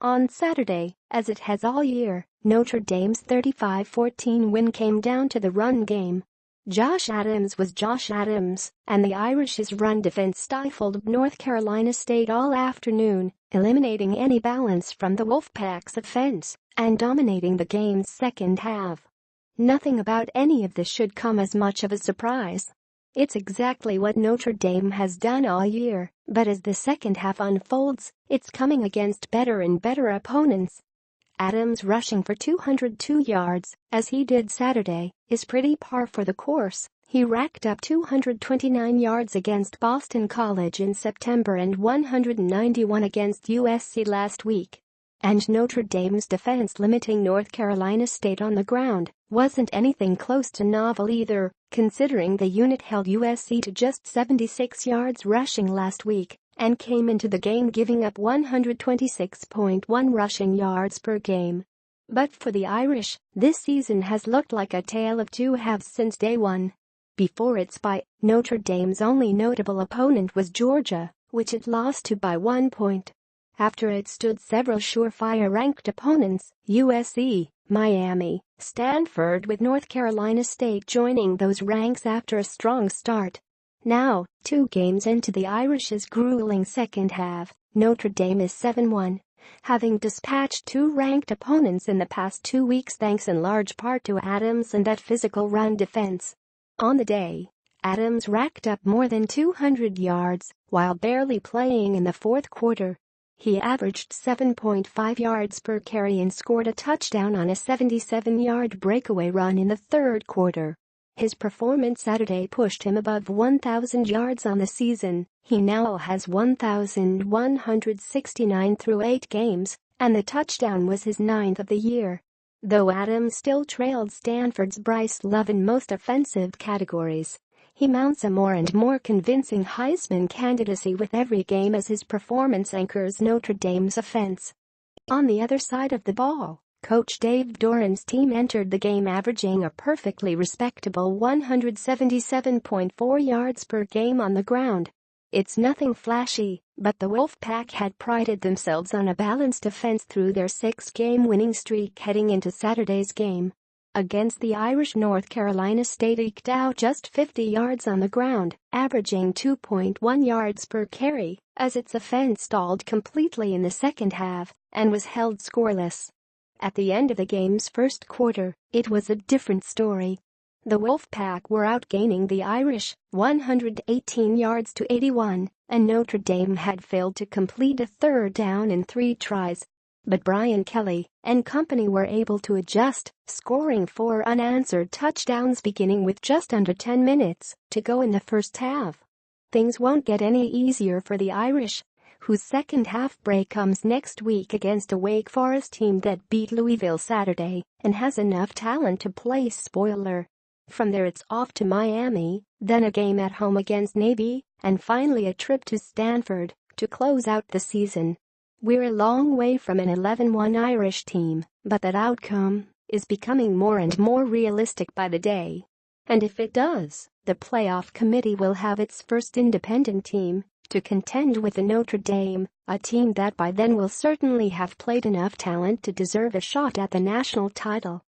On Saturday, as it has all year, Notre Dame's 35-14 win came down to the run game. Josh Adams was Josh Adams, and the Irish's run defense stifled North Carolina State all afternoon, eliminating any balance from the Wolfpack's offense and dominating the game's second half. Nothing about any of this should come as much of a surprise. It's exactly what Notre Dame has done all year, but as the second half unfolds, it's coming against better and better opponents. Adams rushing for 202 yards, as he did Saturday, is pretty par for the course. He racked up 229 yards against Boston College in September and 191 against USC last week. And Notre Dame's defense limiting North Carolina State on the ground wasn't anything close to novel either, considering the unit held USC to just 76 yards rushing last week and came into the game giving up 126.1 rushing yards per game. But for the Irish, this season has looked like a tale of two halves since day one. Before its bye, Notre Dame's only notable opponent was Georgia, which it lost to by 1 point. After it stood several surefire ranked opponents, USC, Miami, Stanford, with North Carolina State joining those ranks after a strong start. Now, 2 games into the Irish's grueling second half, Notre Dame is 7-1, having dispatched 2 ranked opponents in the past 2 weeks thanks in large part to Adams and that physical run defense. On the day, Adams racked up more than 200 yards while barely playing in the fourth quarter. He averaged 7.5 yards per carry and scored a touchdown on a 77-yard breakaway run in the third quarter. His performance Saturday pushed him above 1,000 yards on the season. He now has 1,169 through 8 games, and the touchdown was his 9th of the year. Though Adams still trailed Stanford's Bryce Love in most offensive categories, he mounts a more and more convincing Heisman candidacy with every game as his performance anchors Notre Dame's offense. On the other side of the ball, Coach Dave Doran's team entered the game averaging a perfectly respectable 177.4 yards per game on the ground. It's nothing flashy, but the Wolfpack had prided themselves on a balanced offense through their 6-game winning streak heading into Saturday's game. Against the Irish, North Carolina State eked out just 50 yards on the ground, averaging 2.1 yards per carry, as its offense stalled completely in the second half and was held scoreless. At the end of the game's first quarter, it was a different story. The Wolfpack were outgaining the Irish, 118 yards to 81, and Notre Dame had failed to complete a third down in 3 tries. But Brian Kelly and company were able to adjust, scoring 4 unanswered touchdowns beginning with just under 10 minutes to go in the first half. Things won't get any easier for the Irish, whose second half break comes next week against a Wake Forest team that beat Louisville Saturday and has enough talent to play spoiler. From there it's off to Miami, then a game at home against Navy, and finally a trip to Stanford to close out the season. We're a long way from an 11-1 Irish team, but that outcome is becoming more and more realistic by the day. And if it does, the playoff committee will have its first independent team to contend with the Notre Dame, a team that by then will certainly have played enough talent to deserve a shot at the national title.